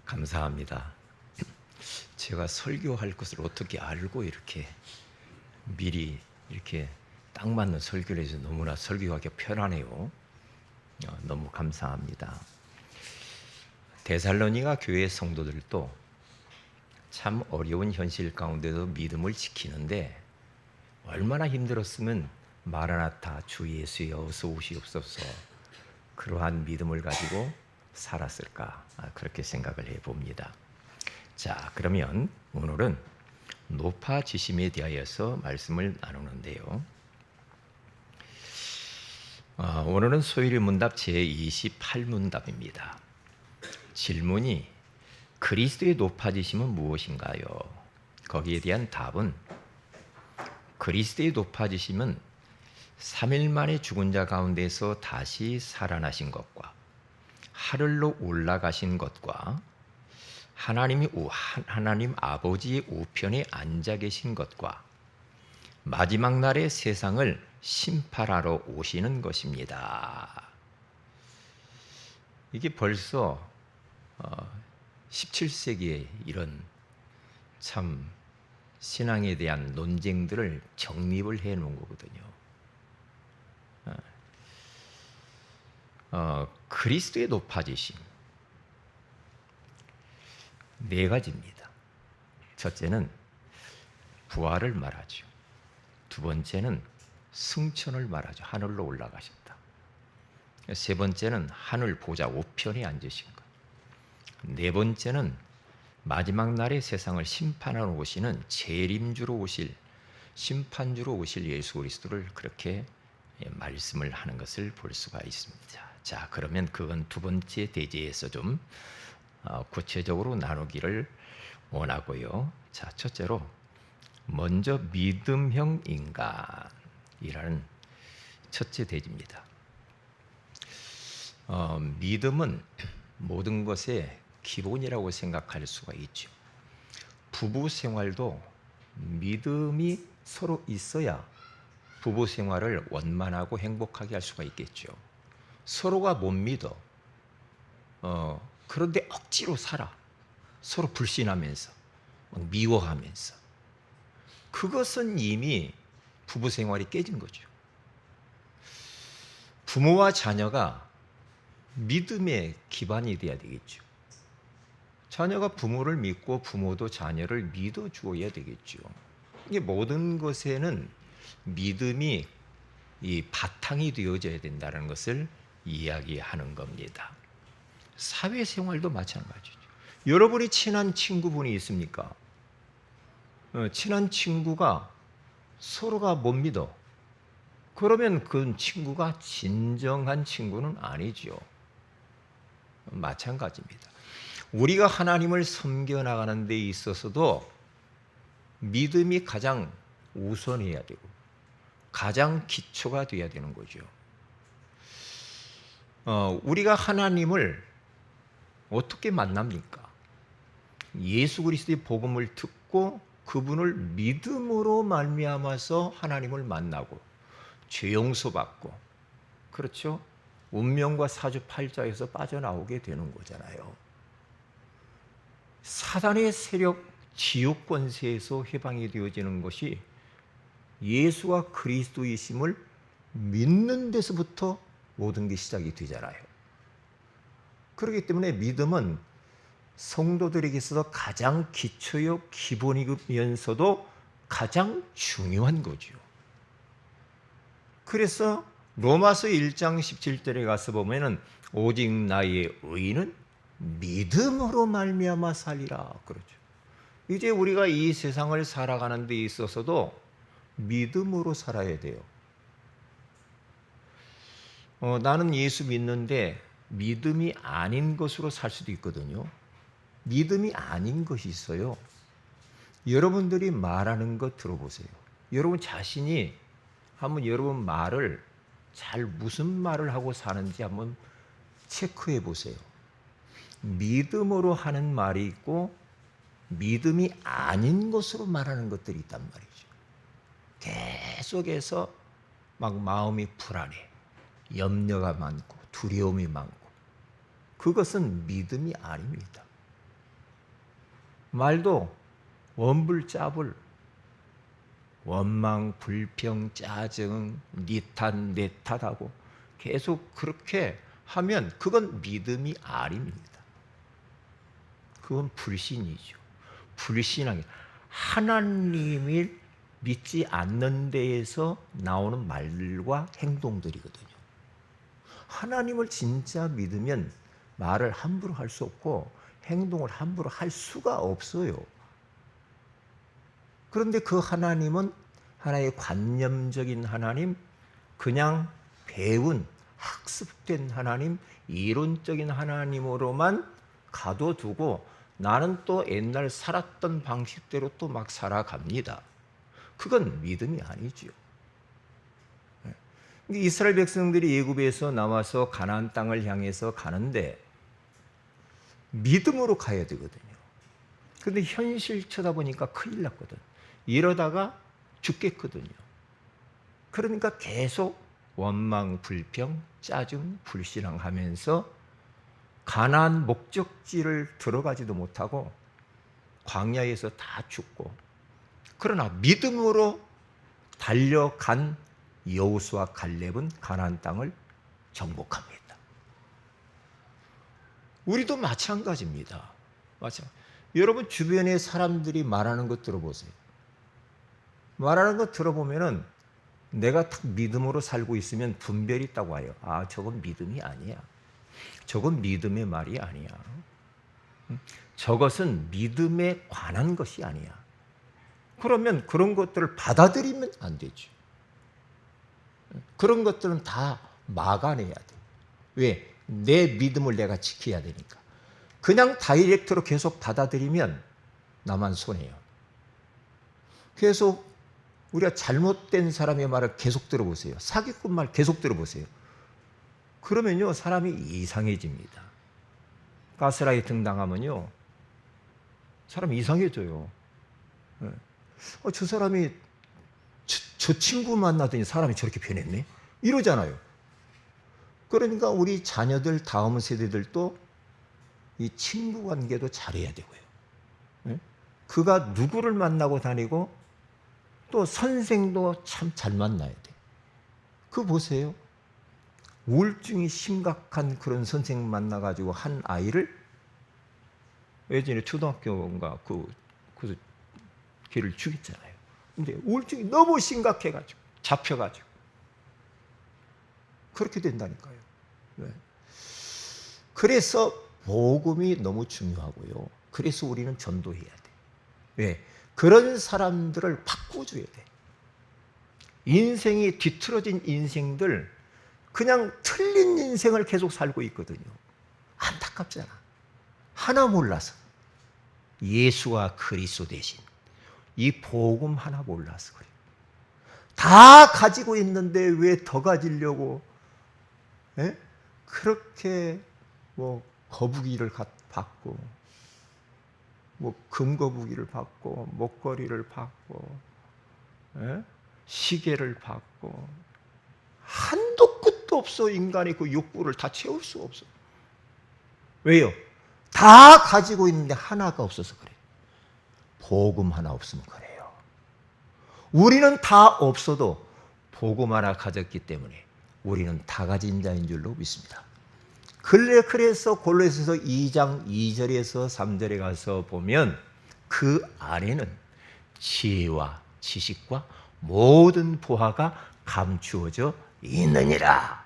감사합니다. 제가 설교할 것을 어떻게 알고 이렇게 미리 이렇게 딱 맞는 설교를 해서 너무나 설교하기 편하네요. 너무 감사합니다. 데살로니가 교회 성도들도 참 어려운 현실 가운데도 믿음을 지키는데 얼마나 힘들었으면 마라나타 주 예수여 어서 오시옵소서 그러한 믿음을 가지고 살았을까 그렇게 생각을 해봅니다. 자, 그러면 오늘은 높아지심에 대하여서 말씀을 나누는데요. 오늘은 소일 문답 제28문답입니다. 질문이 그리스도의 높아지심은 무엇인가요? 거기에 대한 답은 그리스도의 높아지심은 3일 만에 죽은 자 가운데서 다시 살아나신 것과 하늘로 올라가신 것과 하나님 아버지의 우편에 앉아 계신 것과 마지막 날의 세상을 심판하러 오시는 것입니다. 이게 벌써 17세기에 이런 참 신앙에 대한 논쟁들을 정립을 해 놓은 거거든요. 그리스도의 높아지심 네 가지입니다. 첫째는 부활을 말하죠. 두 번째는 승천을 말하죠. 하늘로 올라가셨다. 세 번째는 하늘 보좌 우편에 앉으신 것. 네 번째는 마지막 날의 세상을 심판하러 오시는 재림주로 오실 심판주로 오실 예수 그리스도를 그렇게 말씀을 하는 것을 볼 수가 있습니다. 자, 그러면 그건 두 번째 대제에서 좀 구체적으로 나누기를 원하고요. 자, 첫째로 먼저 믿음형 인간이라는 첫째 대지입니다. 믿음은 모든 것의 기본이라고 생각할 수가 있죠. 부부 생활도 믿음이 서로 있어야 부부 생활을 원만하고 행복하게 할 수가 있겠죠. 서로가 못 믿어. 그런데 억지로 살아. 서로 불신하면서, 미워하면서. 그것은 이미 부부 생활이 깨진 거죠. 부모와 자녀가 믿음의 기반이 돼야 되겠죠. 자녀가 부모를 믿고 부모도 자녀를 믿어 주어야 되겠죠. 이게 모든 것에는 믿음이 이 바탕이 되어져야 된다는 것을 이야기하는 겁니다. 사회생활도 마찬가지죠. 여러분이 친한 친구분이 있습니까? 친한 친구가 서로가 못 믿어. 그러면 그 친구가 진정한 친구는 아니죠. 마찬가지입니다. 우리가 하나님을 섬겨나가는 데 있어서도 믿음이 가장 우선해야 되고 가장 기초가 돼야 되는 거죠. 우리가 하나님을 어떻게 만납니까? 예수 그리스도의 복음을 듣고 그분을 믿음으로 말미암아서 하나님을 만나고 죄 용서받고 그렇죠? 운명과 사주팔자에서 빠져나오게 되는 거잖아요. 사단의 세력, 지옥 권세에서 해방이 되어지는 것이 예수가 그리스도이심을 믿는 데서부터 모든 게 시작이 되잖아요. 그렇기 때문에 믿음은 성도들에게 있어서 가장 기초요 기본이면서도 가장 중요한 거죠. 그래서 로마서 1장 17절에 가서 보면은 오직 나의 의인은 믿음으로 말미암아 살리라 그러죠. 이제 우리가 이 세상을 살아가는 데 있어서도 믿음으로 살아야 돼요. 나는 예수 믿는데 믿음이 아닌 것으로 살 수도 있거든요. 믿음이 아닌 것이 있어요. 여러분들이 말하는 것 들어보세요. 여러분 자신이 한번 여러분 말을 잘 무슨 말을 하고 사는지 한번 체크해 보세요. 믿음으로 하는 말이 있고 믿음이 아닌 것으로 말하는 것들이 있단 말이죠. 계속해서 막 마음이 불안해. 염려가 많고 두려움이 많고 그것은 믿음이 아닙니다. 말도 원불자불, 원망, 불평, 짜증, 니탓, 내탓하고 계속 그렇게 하면 그건 믿음이 아닙니다. 그건 불신이죠. 불신하게 하나님을 믿지 않는 데에서 나오는 말과 행동들이거든요. 하나님을 진짜 믿으면 말을 함부로 할 수 없고 행동을 함부로 할 수가 없어요. 그런데 그 하나님은 하나의 관념적인 하나님, 그냥 배운 학습된 하나님, 이론적인 하나님으로만 가둬두고 나는 또 옛날 살았던 방식대로 또 막 살아갑니다. 그건 믿음이 아니지요. 이스라엘 백성들이 애굽에서 나와서 가나안 땅을 향해서 가는데 믿음으로 가야 되거든요. 그런데 현실 쳐다보니까 큰일 났거든. 이러다가 죽겠거든요. 그러니까 계속 원망, 불평, 짜증, 불신앙하면서 가나안 목적지를 들어가지도 못하고 광야에서 다 죽고, 그러나 믿음으로 달려간 여호수아 갈렙은 가나안 땅을 정복합니다. 우리도 마찬가지입니다. 여러분 주변에 사람들이 말하는 거 들어보세요. 말하는 거 들어보면은 내가 딱 믿음으로 살고 있으면 분별이 있다고 해요. 아, 저건 믿음이 아니야. 저건 믿음의 말이 아니야. 저것은 믿음에 관한 것이 아니야. 그러면 그런 것들을 받아들이면 안 되죠. 그런 것들은 다 막아내야 돼. 왜? 내 믿음을 내가 지켜야 되니까. 그냥 다이렉트로 계속 받아들이면 나만 손해요. 계속 우리가 잘못된 사람의 말을 계속 들어보세요. 사기꾼 말 계속 들어보세요. 그러면요, 사람이 이상해집니다. 가스라이팅 당하면요, 사람이 이상해져요. 저 사람이 저 친구 만나더니 사람이 저렇게 변했네? 이러잖아요. 그러니까 우리 자녀들, 다음 세대들도 이 친구 관계도 잘해야 되고요. 그가 누구를 만나고 다니고 또 선생도 참 잘 만나야 돼. 그거 보세요. 우울증이 심각한 그런 선생 만나가지고 한 아이를 예전에 초등학교인가 그 걔를 죽였잖아요. 근데 우울증이 너무 심각해가지고 잡혀가지고 그렇게 된다니까요. 네. 그래서 복음이 너무 중요하고요. 그래서 우리는 전도해야 돼. 왜? 그런 사람들을 바꿔줘야 돼. 인생이 뒤틀어진 인생들, 그냥 틀린 인생을 계속 살고 있거든요. 안타깝잖아. 하나 몰라서. 예수와 그리스도 대신 이 복음 하나 몰라서 그래요. 다 가지고 있는데 왜 더 가지려고 그렇게 뭐 거북이를 받고, 뭐 금거북이를 받고, 목걸이를 받고, 시계를 받고, 한도 끝도 없어. 인간이 그 욕구를 다 채울 수 없어. 왜요? 다 가지고 있는데 하나가 없어서 그래요. 복음 하나 없으면 그래요. 우리는 다 없어도 복음 하나 가졌기 때문에 우리는 다 가진 자인 줄로 믿습니다. 그래서 골로새서 2장 2절에서 3절에 가서 보면 그 안에는 지혜와 지식과 모든 보화가 감추어져 있느니라.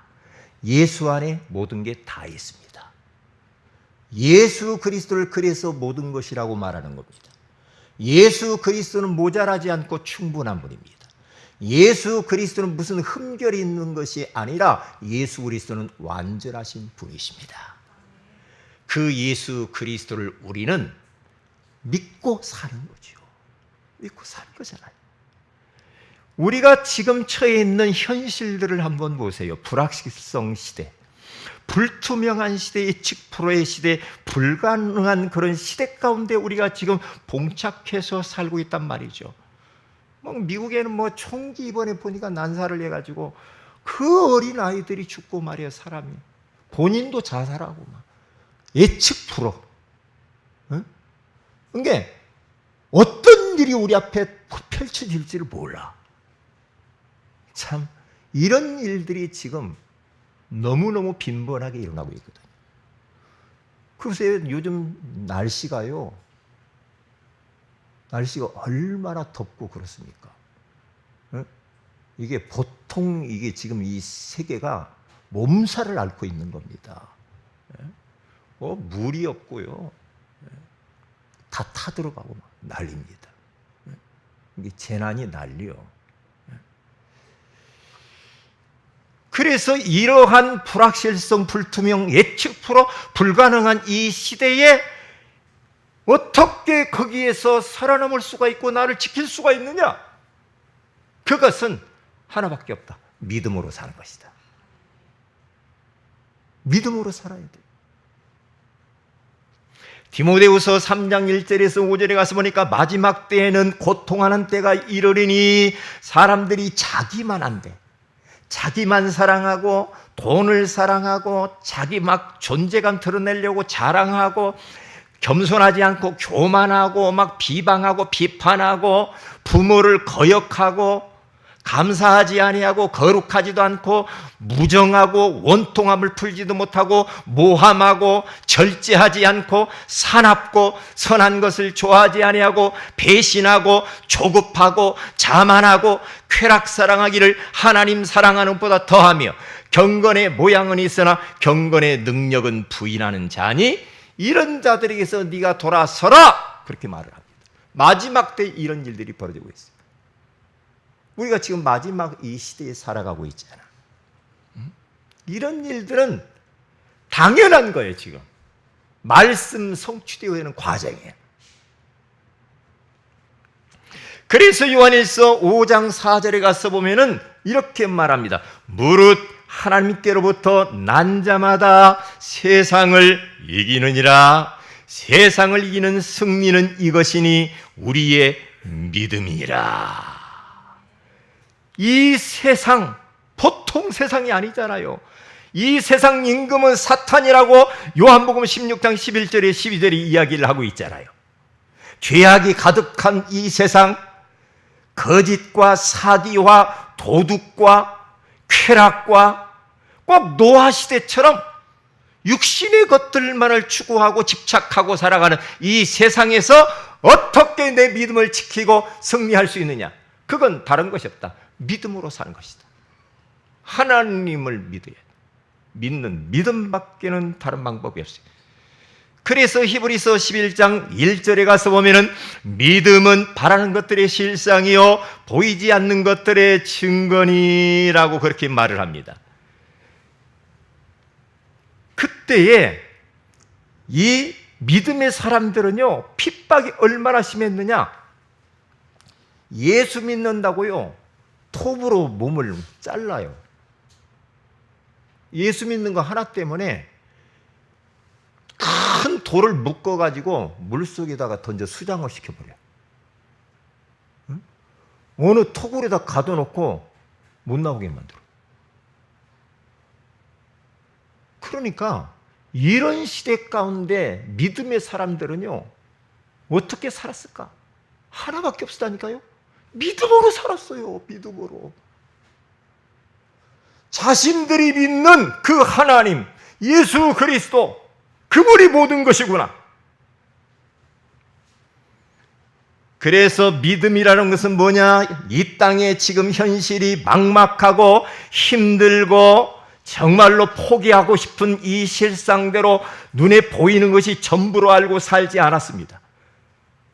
예수 안에 모든 게 다 있습니다. 예수 그리스도를 그래서 모든 것이라고 말하는 겁니다. 예수 그리스도는 모자라지 않고 충분한 분입니다. 예수 그리스도는 무슨 흠결이 있는 것이 아니라 예수 그리스도는 완전하신 분이십니다. 그 예수 그리스도를 우리는 믿고 사는 거죠. 믿고 사는 거잖아요. 우리가 지금 처해 있는 현실들을 한번 보세요. 불확실성 시대, 불투명한 시대, 예측 불허의 시대, 불가능한 그런 시대 가운데 우리가 지금 봉착해서 살고 있단 말이죠. 미국에는 뭐 총기 이번에 보니까 난사를 해가지고 그 어린 아이들이 죽고 말이야. 사람이 본인도 자살하고 막 예측 불허. 그러니까 어떤 일이 우리 앞에 펼쳐질지를 몰라. 참 이런 일들이 지금 너무너무 빈번하게 일어나고 있거든요. 그래서 요즘 날씨가 얼마나 덥고 그렇습니까? 이게 보통 이게 지금 이 세계가 몸살을 앓고 있는 겁니다. 물이 없고요. 다 타들어가고 난립니다. 이게 재난이 난리요. 그래서 이러한 불확실성, 불투명, 예측 불가능한 이 시대에 어떻게 거기에서 살아남을 수가 있고 나를 지킬 수가 있느냐? 그것은 하나밖에 없다. 믿음으로 사는 것이다. 믿음으로 살아야 돼. 디모데후서 3장 1절에서 5절에 가서 보니까 마지막 때에는 고통하는 때가 이르리니 사람들이 자기만 한대. 자기만 사랑하고 돈을 사랑하고 자기 막 존재감 드러내려고 자랑하고 겸손하지 않고 교만하고 막 비방하고 비판하고 부모를 거역하고 감사하지 아니하고 거룩하지도 않고 무정하고 원통함을 풀지도 못하고 모함하고 절제하지 않고 사납고 선한 것을 좋아하지 아니하고 배신하고 조급하고 자만하고 쾌락 사랑하기를 하나님 사랑하는 것보다 더하며 경건의 모양은 있으나 경건의 능력은 부인하는 자니 이런 자들에게서 네가 돌아서라 그렇게 말을 합니다. 마지막 때 이런 일들이 벌어지고 있어요. 우리가 지금 마지막 이 시대에 살아가고 있잖아. 이런 일들은 당연한 거예요. 지금 말씀 성취되어 있는 과정이에요. 그래서 요한일서 5장 4절에 가서 보면은 이렇게 말합니다. 무릇 하나님께로부터 난 자마다 세상을 이기느니라. 세상을 이기는 승리는 이것이니 우리의 믿음이라. 이 세상 보통 세상이 아니잖아요. 이 세상 임금은 사탄이라고 요한복음 16장 11절에 12절에 이야기를 하고 있잖아요. 죄악이 가득한 이 세상, 거짓과 사기와 도둑과 쾌락과 꼭 노아시대처럼 육신의 것들만을 추구하고 집착하고 살아가는 이 세상에서 어떻게 내 믿음을 지키고 승리할 수 있느냐? 그건 다른 것이 없다. 믿음으로 사는 것이다. 하나님을 믿어야 돼. 믿는 믿음밖에는 다른 방법이 없어요. 그래서 히브리서 11장 1절에 가서 보면은 믿음은 바라는 것들의 실상이요 보이지 않는 것들의 증거니라고 그렇게 말을 합니다. 그때에 이 믿음의 사람들은요 핍박이 얼마나 심했느냐? 예수 믿는다고요 톱으로 몸을 잘라요. 예수 믿는 거 하나 때문에 큰 돌을 묶어가지고 물속에다가 던져 수장을 시켜버려요. 어느 토굴에다 가둬놓고 못 나오게 만들어. 그러니까 이런 시대 가운데 믿음의 사람들은요 어떻게 살았을까? 하나밖에 없었다니까요. 믿음으로 살았어요. 믿음으로. 자신들이 믿는 그 하나님 예수 그리스도 그분이 모든 것이구나. 그래서 믿음이라는 것은 뭐냐? 이 땅에 지금 현실이 막막하고 힘들고 정말로 포기하고 싶은 이 실상대로 눈에 보이는 것이 전부로 알고 살지 않았습니다.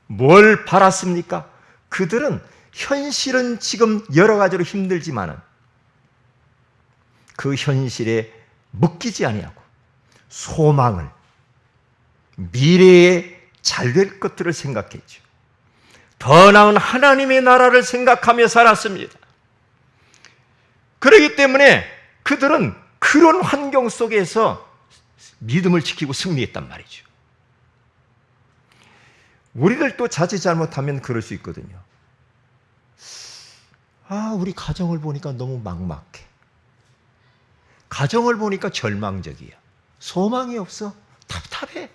뭘 바랐습니까? 그들은 현실은 지금 여러 가지로 힘들지만은 그 현실에 묶이지 아니하고 소망을 미래에 잘 될 것들을 생각했죠. 더 나은 하나님의 나라를 생각하며 살았습니다. 그렇기 때문에 그들은 그런 환경 속에서 믿음을 지키고 승리했단 말이죠. 우리들도 자칫 잘못하면 그럴 수 있거든요. 우리 가정을 보니까 너무 막막해. 가정을 보니까 절망적이야. 소망이 없어. 답답해.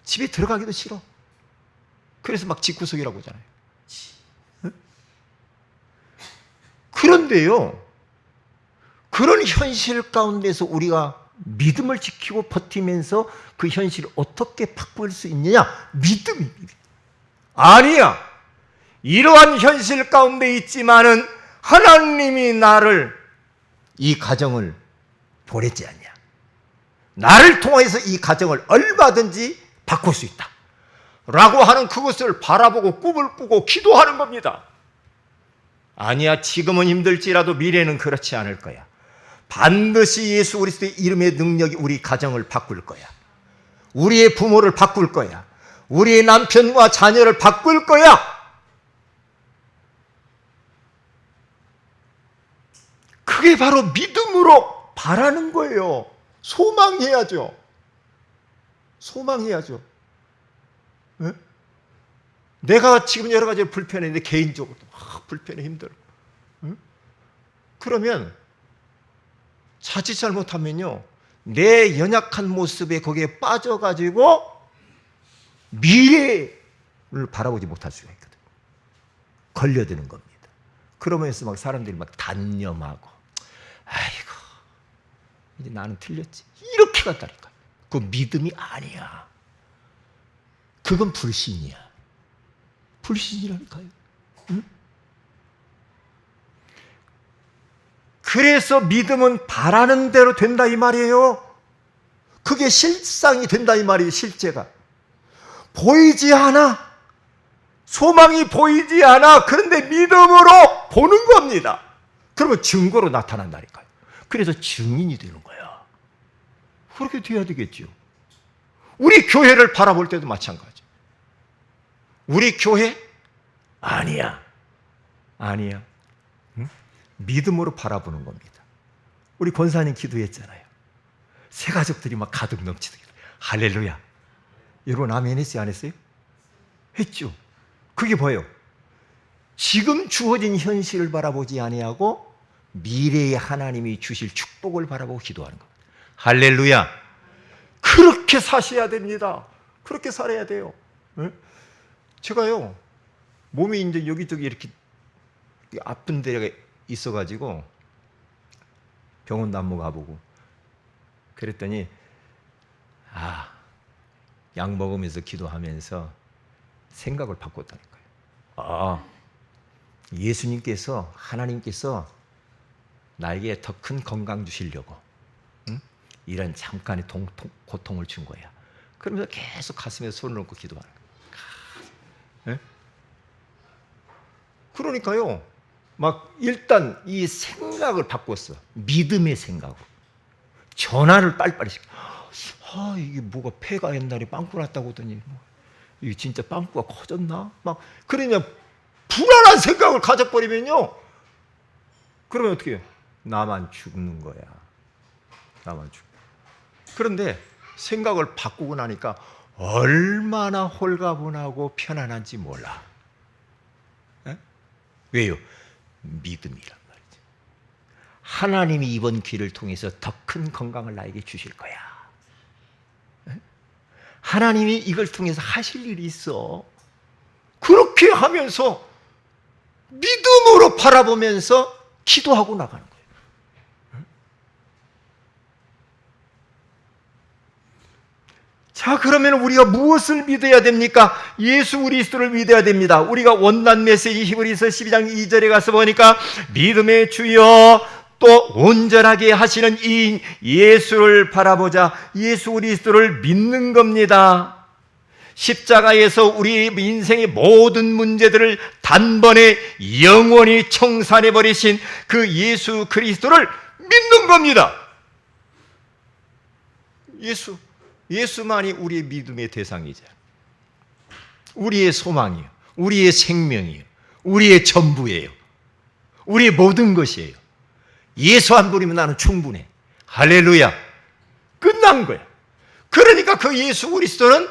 집에 들어가기도 싫어. 그래서 막 집구석이라고 하잖아요. 그런데요, 그런 현실 가운데서 우리가 믿음을 지키고 버티면서 그 현실을 어떻게 바꿀 수 있느냐? 믿음이 아니야. 이러한 현실 가운데 있지만은 하나님이 나를, 이 가정을 보냈지 않냐? 나를 통해서 이 가정을 얼마든지 바꿀 수 있다 라고 하는 그것을 바라보고 꿈을 꾸고 기도하는 겁니다. 아니야, 지금은 힘들지라도 미래는 그렇지 않을 거야. 반드시 예수 그리스도의 이름의 능력이 우리 가정을 바꿀 거야. 우리의 부모를 바꿀 거야. 우리의 남편과 자녀를 바꿀 거야. 그게 바로 믿음으로 바라는 거예요. 소망해야죠. 소망해야죠. 네? 내가 지금 여러 가지 불편했는데 개인적으로 불편해, 힘들어. 응? 그러면 자칫 잘못하면요, 내 연약한 모습에 거기에 빠져가지고 미래를 바라보지 못할 수가 있거든. 걸려드는 겁니다. 그러면서 막 사람들이 막 단념하고, 아이고 이제 나는 틀렸지, 이렇게 갔다니까. 그건 믿음이 아니야. 그건 불신이야. 불신이라니까요. 응? 그래서 믿음은 바라는 대로 된다 이 말이에요. 그게 실상이 된다 이 말이에요. 실제가 보이지 않아. 소망이 보이지 않아. 그런데 믿음으로 보는 겁니다. 그러면 증거로 나타난다니까요. 그래서 증인이 되는 거야. 그렇게 돼야 되겠죠. 우리 교회를 바라볼 때도 마찬가지. 우리 교회? 아니야. 아니야. 응? 믿음으로 바라보는 겁니다. 우리 권사님 기도했잖아요. 새 가족들이 막 가득 넘치더라. 할렐루야. 여러분 아멘 했어요? 안 했어요? 했죠. 그게 뭐예요? 지금 주어진 현실을 바라보지 아니하고 미래의 하나님이 주실 축복을 바라보고 기도하는 겁니다. 할렐루야. 그렇게 사셔야 됩니다. 그렇게 살아야 돼요. 네? 제가요, 몸이 이제 여기저기 이렇게 아픈 데가 있어가지고 병원도 한번 가보고 그랬더니, 약 먹으면서 기도하면서 생각을 바꿨다는 거예요. 예수님께서, 하나님께서 나에게 더 큰 건강 주시려고 이런 잠깐의 고통을 준 거야. 그러면서 계속 가슴에 손을 얹고 기도하는 거예요. 네? 그러니까요, 막 일단 이 생각을 바꿨어. 믿음의 생각으로. 전화를 빨리빨리 시켜. 이게 뭐가 폐가 옛날에 빵꾸 났다고 하더니 이게 진짜 빵꾸가 커졌나? 막 그러냐, 불안한 생각을 가져버리면요, 그러면 어떻게 해요? 나만 죽는 거야. 나만 죽. 그런데 생각을 바꾸고 나니까 얼마나 홀가분하고 편안한지 몰라. 에? 왜요? 믿음이란 말이죠. 하나님이 이번 기회를 통해서 더 큰 건강을 나에게 주실 거야. 에? 하나님이 이걸 통해서 하실 일이 있어. 그렇게 하면서 믿음으로 바라보면서 기도하고 나가는 거예요. 자, 그러면 우리가 무엇을 믿어야 됩니까? 예수 그리스도를 믿어야 됩니다. 우리가 원단 메시지 히브리서 12장 2절에 가서 보니까 믿음의 주여 또 온전하게 하시는 이 예수를 바라보자. 예수 그리스도를 믿는 겁니다. 십자가에서 우리 인생의 모든 문제들을 단번에 영원히 청산해버리신 그 예수 그리스도를 믿는 겁니다. 예수만이 우리의 믿음의 대상이자 우리의 소망이에요. 우리의 생명이에요. 우리의 전부예요. 우리의 모든 것이에요. 예수 한 분이면 나는 충분해. 할렐루야. 끝난 거야. 그러니까 그 예수 그리스도는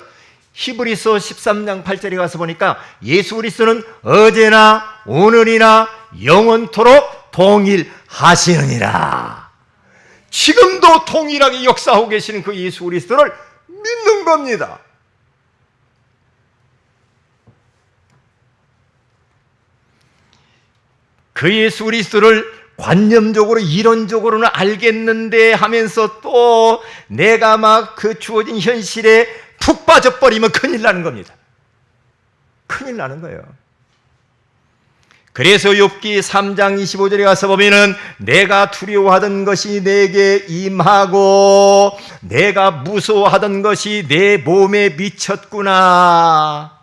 히브리서 13장 8절에 가서 보니까 예수 그리스도는 어제나 오늘이나 영원토록 동일하시느니라. 지금도 동일하게 역사하고 계시는 그 예수 그리스도를 믿는 겁니다. 그 예수 그리스도를 관념적으로 이론적으로는 알겠는데 하면서 또 내가 막 그 주어진 현실에 푹 빠져버리면 큰일 나는 겁니다. 큰일 나는 거예요. 그래서 욥기 3장 25절에 가서 보면은 내가 두려워하던 것이 내게 임하고 내가 무서워하던 것이 내 몸에 미쳤구나.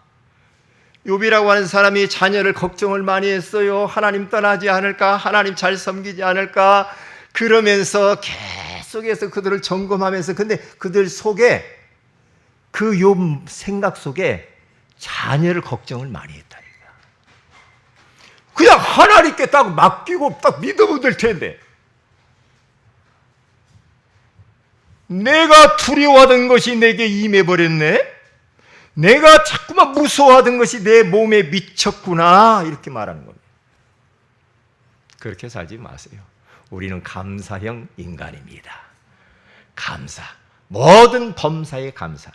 욥이라고 하는 사람이 자녀를 걱정을 많이 했어요. 하나님 떠나지 않을까? 하나님 잘 섬기지 않을까? 그러면서 계속해서 그들을 점검하면서 근데 그들 속에 그 욥 생각 속에 자녀를 걱정을 많이 했다니까. 그냥 하나님께 딱 맡기고 딱 믿으면 될 텐데 내가 두려워하던 것이 내게 임해버렸네. 내가 자꾸만 무서워하던 것이 내 몸에 미쳤구나. 이렇게 말하는 겁니다. 그렇게 살지 마세요. 우리는 감사형 인간입니다. 감사. 모든 범사에 감사.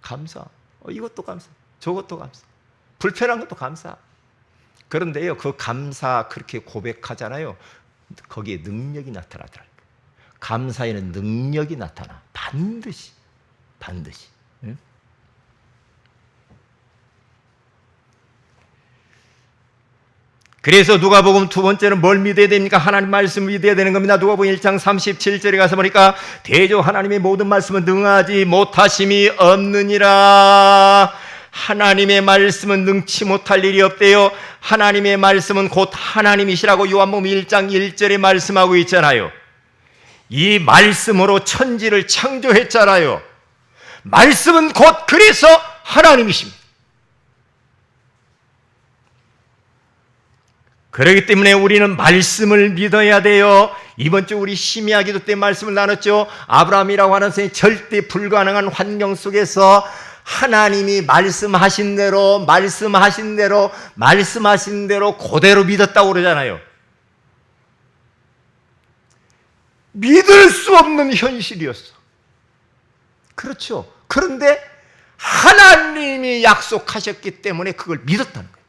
감사. 이것도 감사. 저것도 감사. 불편한 것도 감사. 그런데요, 그 감사 그렇게 고백하잖아요. 거기에 능력이 나타나더라고요. 감사에는 능력이 나타나. 반드시. 반드시. 응? 그래서 누가복음 두 번째는 뭘 믿어야 됩니까? 하나님 말씀을 믿어야 되는 겁니다. 누가복음 1장 37절에 가서 보니까 대저 하나님의 모든 말씀은 능하지 못하심이 없느니라. 하나님의 말씀은 능치 못할 일이 없대요. 하나님의 말씀은 곧 하나님이시라고 요한복음 1장 1절에 말씀하고 있잖아요. 이 말씀으로 천지를 창조했잖아요. 말씀은 곧 그래서 하나님이십니다. 그렇기 때문에 우리는 말씀을 믿어야 돼요. 이번 주 우리 심야 기도 때 말씀을 나눴죠. 아브라함이라고 하는 사람이 절대 불가능한 환경 속에서 하나님이 말씀하신 대로 그대로 믿었다고 그러잖아요. 믿을 수 없는 현실이었어. 그렇죠. 그런데 하나님이 약속하셨기 때문에 그걸 믿었다는 거예요.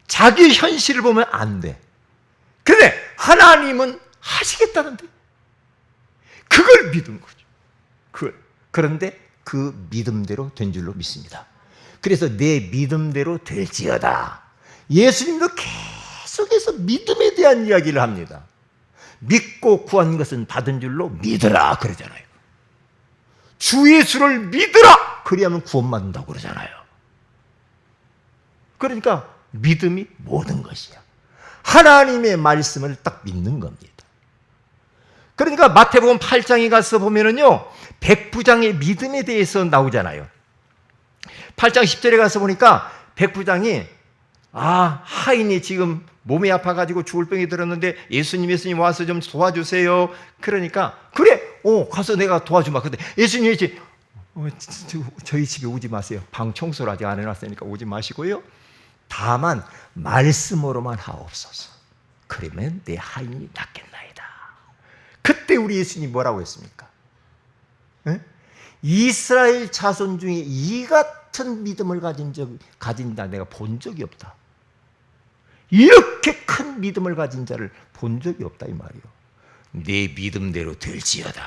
자기 현실을 보면 안 돼. 근데 하나님은 하시겠다는데 그걸 믿은 거죠. 그런데 그 믿음대로 된 줄로 믿습니다. 그래서 내 믿음대로 될지어다. 예수님도 계속해서 믿음에 대한 이야기를 합니다. 믿고 구한 것은 받은 줄로 믿으라 그러잖아요. 주 예수를 믿으라 그리하면 구원받는다고 그러잖아요. 그러니까 믿음이 모든 것이야. 하나님의 말씀을 딱 믿는 겁니다. 그러니까 마태복음 8장에 가서 보면은요, 백부장의 믿음에 대해서 나오잖아요. 8장 10절에 가서 보니까 백부장이 하인이 지금 몸이 아파가지고 죽을 병이 들었는데 예수님 와서 좀 도와주세요. 그러니까 그래, 가서 내가 도와주마. 근데 예수님이 저희 집에 오지 마세요. 방 청소를 아직 안 해놨으니까 오지 마시고요. 다만 말씀으로만 하옵소서. 그러면 내 하인이 낫겠나이다. 그때 우리 예수님이 뭐라고 했습니까? 에? 이스라엘 자손 중에 이 같은 믿음을 가진다 내가 본 적이 없다. 이렇게 큰 믿음을 가진 자를 본 적이 없다 이 말이요. 내 믿음대로 될지어다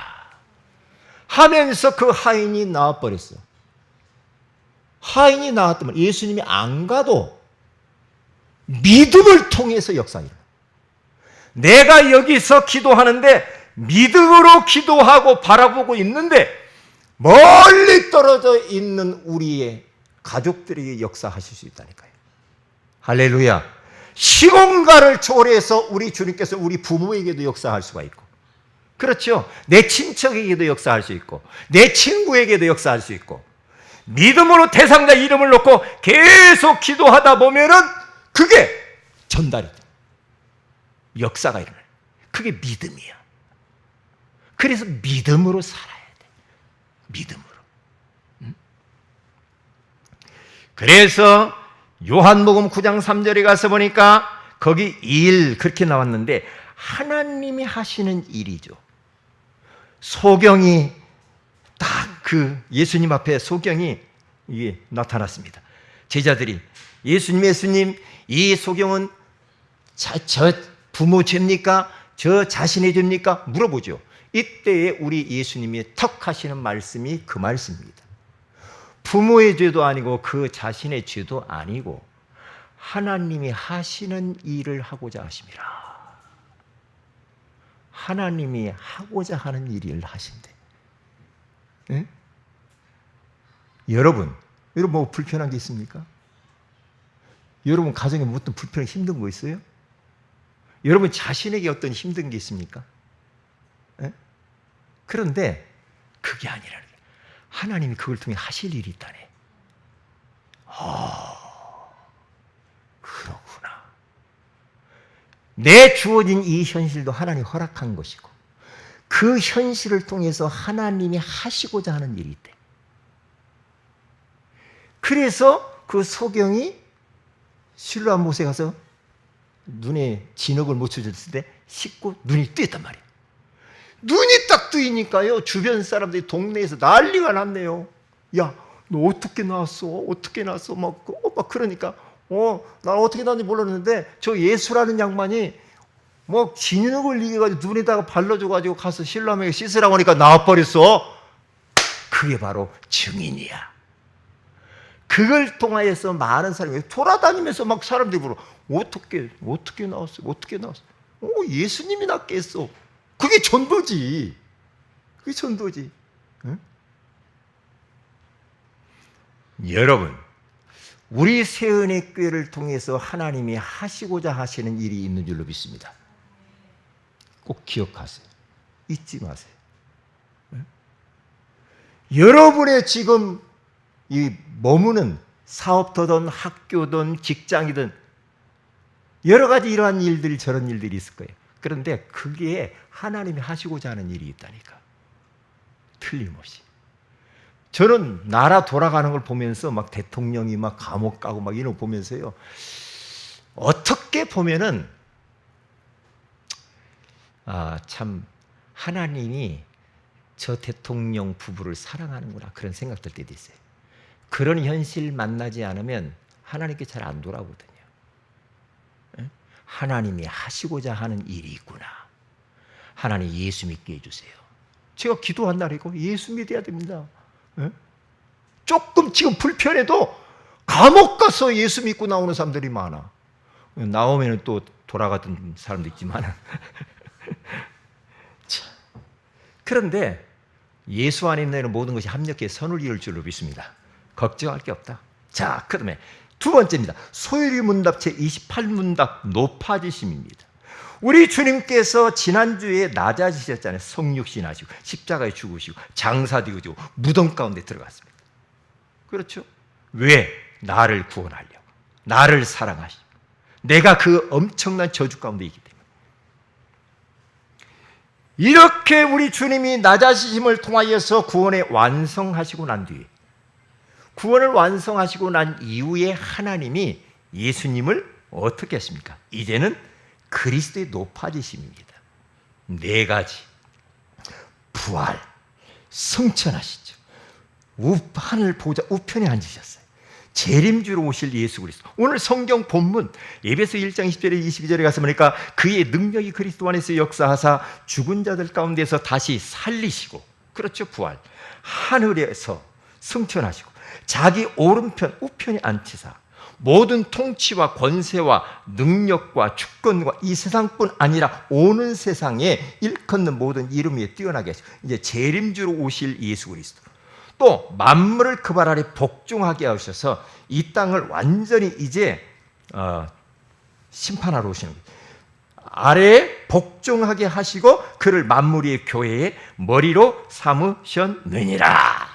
하면서 그 하인이 나와버렸어. 하인이 나왔다면 예수님이 안 가도 믿음을 통해서 역사가 일어나. 내가 여기서 기도하는데 믿음으로 기도하고 바라보고 있는데 멀리 떨어져 있는 우리의 가족들에게 역사하실 수 있다니까요. 할렐루야. 시공간을 초월해서 우리 주님께서 우리 부모에게도 역사할 수가 있고, 그렇죠. 내 친척에게도 역사할 수 있고, 내 친구에게도 역사할 수 있고, 믿음으로 대상자 이름을 놓고 계속 기도하다 보면은 그게 전달이 돼. 역사가 일어나요. 그게 믿음이야. 그래서 믿음으로 살아야 돼. 믿음으로. 그래서 요한복음 9장 3절에 가서 보니까 거기 일 그렇게 나왔는데 하나님이 하시는 일이죠. 소경이 딱 그 예수님 앞에 소경이 이게 나타났습니다. 제자들이 예수님, 이 소경은 저 부모 죄입니까? 저 자신의 죄입니까? 물어보죠. 이때에 우리 예수님이 턱 하시는 말씀이 그 말씀입니다. 부모의 죄도 아니고 그 자신의 죄도 아니고 하나님이 하시는 일을 하고자 하심이라. 하나님이 하고자 하는 일을 하신대. 네? 여러분 뭐 불편한 게 있습니까? 여러분 가정에 뭐 어떤 불편한 힘든 거 있어요? 여러분 자신에게 어떤 힘든 게 있습니까? 네? 그런데 그게 아니라는 거예요. 하나님이 그걸 통해 하실 일이 있다네. 그렇구나. 내 주어진 이 현실도 하나님이 허락한 것이고 그 현실을 통해서 하나님이 하시고자 하는 일이 있대. 그래서 그 소경이 실로암 못에 가서 눈에 진흙을 묻혀줬을 때 씻고 눈이 뜨였단 말이에요. 눈이 딱 뜨이니까요, 주변 사람들이 동네에서 난리가 났네요. 야, 너 어떻게 나왔어? 어떻게 나왔어? 막 그러니까, 난 어떻게 나왔는지 몰랐는데, 저 예수라는 양반이 뭐 진흙을 이겨가지고 눈에다가 발라줘가지고 가서 실로암에게 씻으라고 하니까 나와버렸어. 그게 바로 증인이야. 그걸 통하여서 많은 사람이 돌아다니면서 막 사람들이 물어. 어떻게 나왔어? 어떻게 나왔어? 예수님이 낫게 했어. 그게 전도지. 그게 전도지. 응? 여러분, 우리 새은의 교회를 통해서 하나님이 하시고자 하시는 일이 있는 줄로 믿습니다. 꼭 기억하세요. 잊지 마세요. 응? 여러분의 지금 이 머무는 사업터든 학교든 직장이든 여러 가지 이러한 일들이 저런 일들이 있을 거예요. 그런데 그게 하나님이 하시고자 하는 일이 있다니까. 틀림없이. 저는 나라 돌아가는 걸 보면서 막 대통령이 막 감옥 가고 막 이런 거 보면서요. 어떻게 보면은 참 하나님이 저 대통령 부부를 사랑하는구나 그런 생각 들 때도 있어요. 그런 현실 만나지 않으면 하나님께 잘 안 돌아오거든요. 하나님이 하시고자 하는 일이 있구나. 하나님 예수 믿게 해주세요. 제가 기도한 날이고 예수 믿어야 됩니다. 조금 지금 불편해도 감옥 가서 예수 믿고 나오는 사람들이 많아. 나오면 또 돌아가던 사람도 있지만. 그런데 예수 안에 있는 모든 것이 합력해 선을 이룰 줄로 믿습니다. 걱정할 게 없다. 자, 그 다음에 두 번째입니다. 소요리 문답 제28문답 높아지심입니다. 우리 주님께서 지난주에 낮아지셨잖아요. 성육신 하시고 십자가에 죽으시고 장사되고 무덤 가운데 들어갔습니다. 그렇죠? 왜? 나를 구원하려고. 나를 사랑하시고 내가 그 엄청난 저주 가운데 있기 때문에. 이렇게 우리 주님이 낮아지심을 통하여서 구원에 완성하시고 난 뒤에 구원을 완성하시고 난 이후에 하나님이 예수님을 어떻게 했습니까? 이제는 그리스도의 높아지심입니다. 네 가지. 부활, 승천하시죠. 하늘 보좌 우편에 앉으셨어요. 재림주로 오실 예수 그리스도. 오늘 성경 본문 에베소 1장 10절에 22절에 가서 보니까 그의 능력이 그리스도 안에서 역사하사 죽은 자들 가운데서 다시 살리시고, 그렇죠, 부활. 하늘에서 승천하시고 자기 오른편 우편에 앉히사 모든 통치와 권세와 능력과 주권과 이 세상뿐 아니라 오는 세상에 일컫는 모든 이름 위에 뛰어나게 하시고 이제 재림주로 오실 예수 그리스도. 또 만물을 그 발 아래 복종하게 하셔서 이 땅을 완전히 이제 심판하러 오시는 거예요. 아래에 복종하게 하시고 그를 만물 위의 교회의 머리로 삼으셨느니라.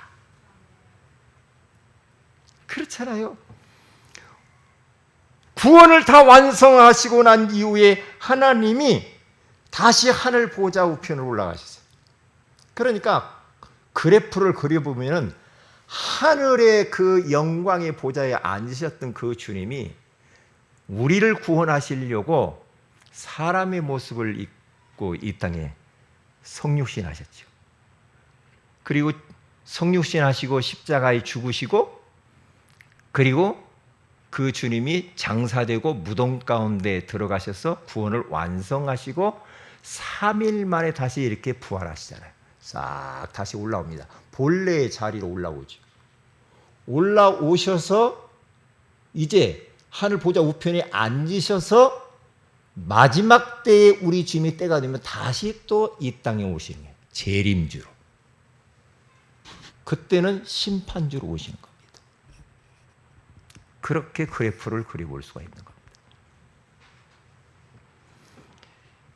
그렇잖아요. 구원을 다 완성하시고 난 이후에 하나님이 다시 하늘 보좌 우편으로 올라가셨어요. 그러니까 그래프를 그려보면 하늘의 그 영광의 보좌에 앉으셨던 그 주님이 우리를 구원하시려고 사람의 모습을 입고 이 땅에 성육신 하셨죠. 그리고 성육신 하시고 십자가에 죽으시고 그리고 그 주님이 장사되고 무덤 가운데 들어가셔서 구원을 완성하시고 3일 만에 다시 이렇게 부활하시잖아요. 싹 다시 올라옵니다. 본래의 자리로 올라오죠. 올라오셔서 이제 하늘 보좌 우편에 앉으셔서 마지막 때에 우리 주님의 때가 되면 다시 또 이 땅에 오시는 거예요. 재림주로. 그때는 심판주로 오시는 겁니다. 그렇게 그래프를 그려볼 수가 있는 겁니다.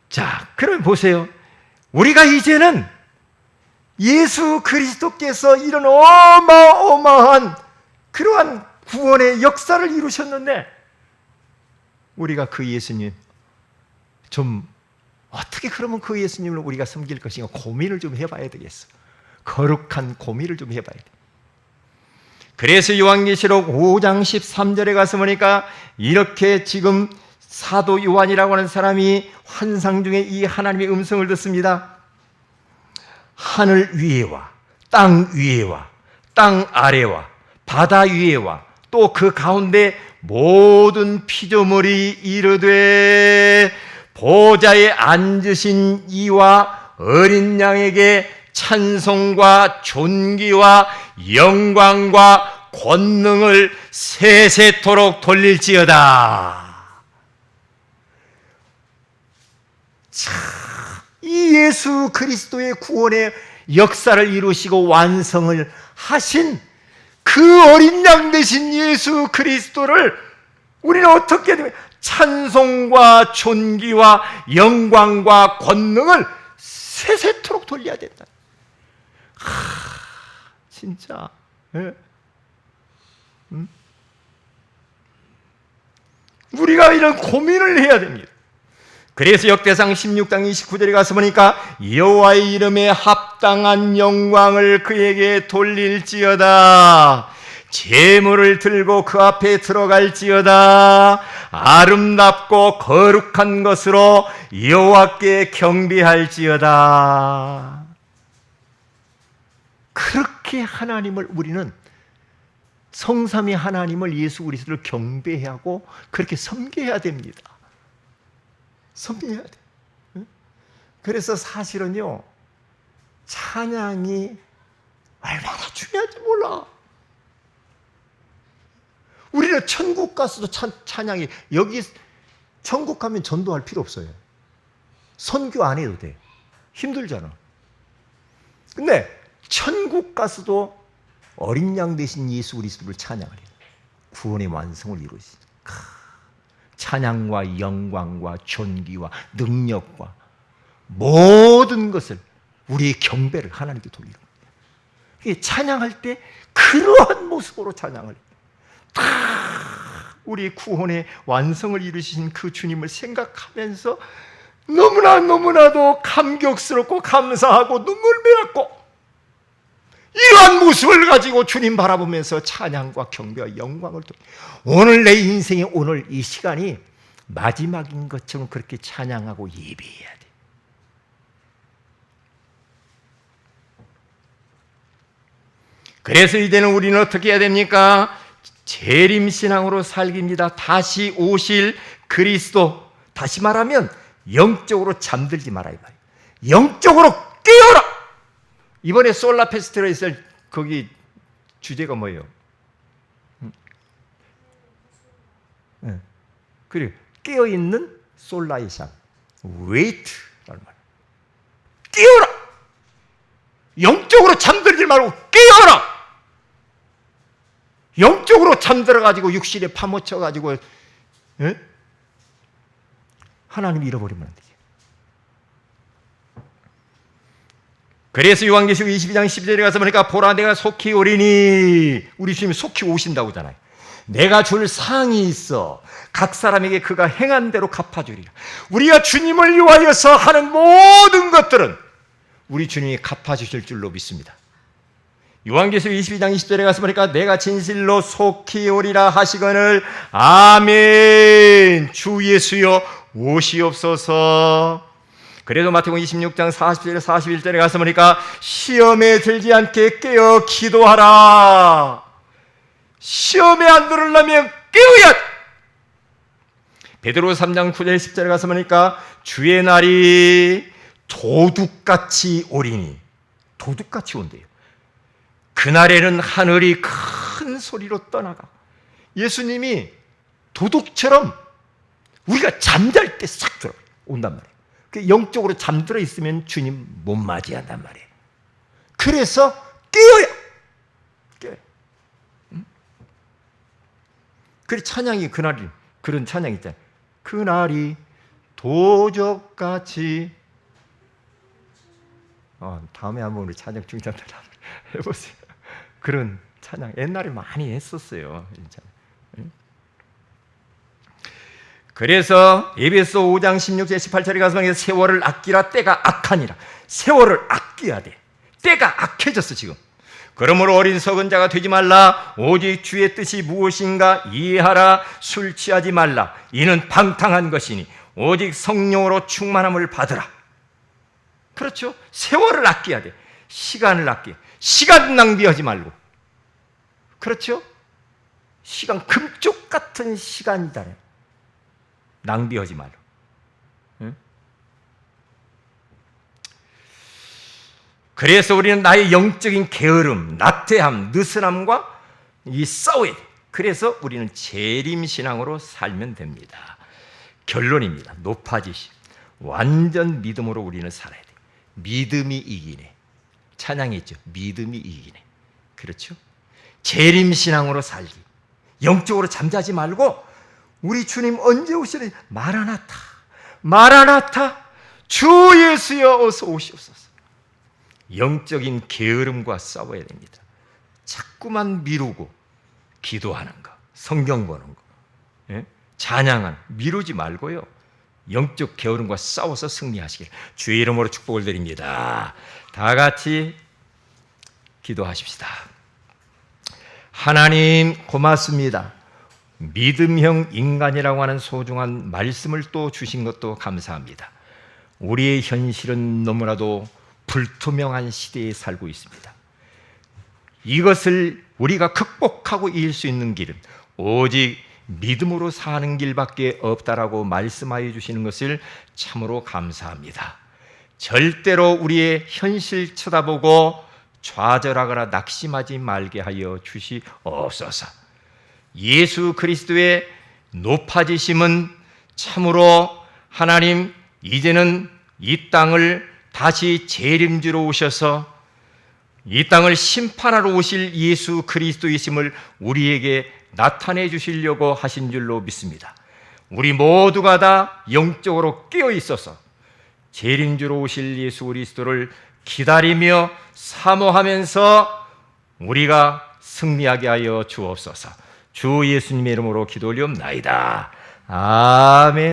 자, 그럼 보세요. 우리가 이제는 예수 그리스도께서 이런 어마어마한 그러한 구원의 역사를 이루셨는데 우리가 그 예수님 좀 어떻게 그러면 그 예수님을 우리가 섬길 것인가 고민을 좀 해봐야 되겠어. 거룩한 고민을 좀 해봐야 돼. 그래서 요한계시록 5장 13절에 가서 보니까 이렇게 지금 사도 요한이라고 하는 사람이 환상 중에 이 하나님의 음성을 듣습니다. 하늘 위에와 땅 위에와 땅 아래와 바다 위에와 또 그 가운데 모든 피조물이 이르되 보좌에 앉으신 이와 어린 양에게 찬송과 존귀와 영광과 권능을 세세토록 돌릴지어다. 참, 이 예수 그리스도의 구원의 역사를 이루시고 완성을 하신 그 어린 양 되신 예수 그리스도를 우리는 어떻게 되면 찬송과 존귀와 영광과 권능을 세세토록 돌려야 된다. 진짜. 우리가 이런 고민을 해야 됩니다. 그래서 역대상 16장 29절에 가서 보니까 여호와의 이름에 합당한 영광을 그에게 돌릴지어다. 제물을 들고 그 앞에 들어갈지어다. 아름답고 거룩한 것으로 여호와께 경배할지어다. 그렇게 하나님을 우리는 성삼위 하나님을 예수 그리스도를 경배하고 그렇게 섬겨야 됩니다. 섬겨야 돼. 그래서 사실은요, 찬양이 얼마나 중요한지 몰라. 우리는 천국 가서도 찬양이, 여기 천국 가면 전도할 필요 없어요. 선교 안 해도 돼. 힘들잖아. 근데 천국 가서도 어린 양 되신 예수 그리스도를 찬양을 해요. 구원의 완성을 이루시죠. 찬양과 영광과 존귀와 능력과 모든 것을 우리의 경배를 하나님께 돌리는 거예요. 찬양할 때 그러한 모습으로 찬양을 해요. 다 우리의 구원의 완성을 이루신 그 주님을 생각하면서 너무나도 감격스럽고 감사하고 눈물 맺었고 이러한 모습을 가지고 주님 바라보면서 찬양과 경배와 영광을 오늘 내 인생의 오늘 이 시간이 마지막인 것처럼 그렇게 찬양하고 예배해야 돼. 그래서 이제는 우리는 어떻게 해야 됩니까? 재림신앙으로 살기입니다. 다시 오실 그리스도. 다시 말하면 영적으로 잠들지 말아야 말이에요. 영적으로 깨어라. 이번에 솔라 페스티벌에 있을 거기 주제가 뭐예요? 그리고 깨어있는 솔라의 삶, 웨이트라는 말. 깨어라. 영적으로 잠들지 말고 깨어라. 영적으로 잠들어가지고 육신에 파묻혀가지고 하나님 잃어버리면 안 되죠. 그래서 요한계시록 22장 12절에 가서 보니까 보라 내가 속히 오리니, 우리 주님이 속히 오신다고 하잖아요. 내가 줄 상이 있어 각 사람에게 그가 행한 대로 갚아주리라. 우리가 주님을 위하여서 하는 모든 것들은 우리 주님이 갚아주실 줄로 믿습니다. 요한계시록 22장 20절에 가서 보니까 내가 진실로 속히 오리라 하시거늘 아멘. 주 예수여 오시옵소서. 그래도 마태복음 26장 40절 41절에 가서 보니까 시험에 들지 않게 깨어 기도하라. 시험에 안 들으려면 깨어야 돼. 베드로 3장 9절 10절에 가서 보니까 주의 날이 도둑같이 오리니, 도둑같이 온대요. 그날에는 하늘이 큰 소리로 떠나가. 예수님이 도둑처럼 우리가 잠잘 때 싹 들어온단 말이에요. 영적으로 잠들어 있으면 주님 못 맞이한단 말이에요. 그래서 깨어요. 그래 찬양이 그날이 그런 찬양 있잖아요. 그날이 도적같이 다음에 한번 우리 찬양 중단들 해보세요. 그런 찬양 옛날에 많이 했었어요. 그래서 에베소 5장 16절 18절에 가서 세월을 아끼라 때가 악하니라. 세월을 아껴야 돼. 때가 악해졌어 지금. 그러므로 어리석은 자가 되지 말라. 오직 주의 뜻이 무엇인가 이해하라. 술 취하지 말라. 이는 방탕한 것이니 오직 성령으로 충만함을 받으라. 그렇죠? 세월을 아껴야 돼. 시간을 아껴. 시간 낭비하지 말고. 그렇죠? 시간 금쪽 같은 시간이다. 낭비하지 말고. 응? 그래서 우리는 나의 영적인 게으름, 나태함, 느슨함과 싸워야 돼. 그래서 우리는 재림신앙으로 살면 됩니다. 결론입니다. 높아지심. 완전 믿음으로 우리는 살아야 돼. 믿음이 이기네. 찬양했죠. 믿음이 이기네. 그렇죠? 재림신앙으로 살기. 영적으로 잠자지 말고 우리 주님 언제 오시는지 마라나타, 마라나타, 주 예수여 어서 오시옵소서. 영적인 게으름과 싸워야 됩니다. 자꾸만 미루고 기도하는 거, 성경 보는 거, 찬양하는 미루지 말고요. 영적 게으름과 싸워서 승리하시길 주의 이름으로 축복을 드립니다. 다 같이 기도하십시다. 하나님 고맙습니다. 믿음형 인간이라고 하는 소중한 말씀을 또 주신 것도 감사합니다. 우리의 현실은 너무나도 불투명한 시대에 살고 있습니다. 이것을 우리가 극복하고 이길 수 있는 길은 오직 믿음으로 사는 길밖에 없다라고 말씀하여 주시는 것을 참으로 감사합니다. 절대로 우리의 현실 쳐다보고 좌절하거나 낙심하지 말게 하여 주시옵소서. 예수 그리스도의 높아지심은 참으로 하나님 이제는 이 땅을 다시 재림주로 오셔서 이 땅을 심판하러 오실 예수 그리스도이심을 우리에게 나타내 주시려고 하신 줄로 믿습니다. 우리 모두가 다 영적으로 깨어 있어서 재림주로 오실 예수 그리스도를 기다리며 사모하면서 우리가 승리하게 하여 주옵소서. 주 예수님의 이름으로 기도 올리옵나이다. 아멘.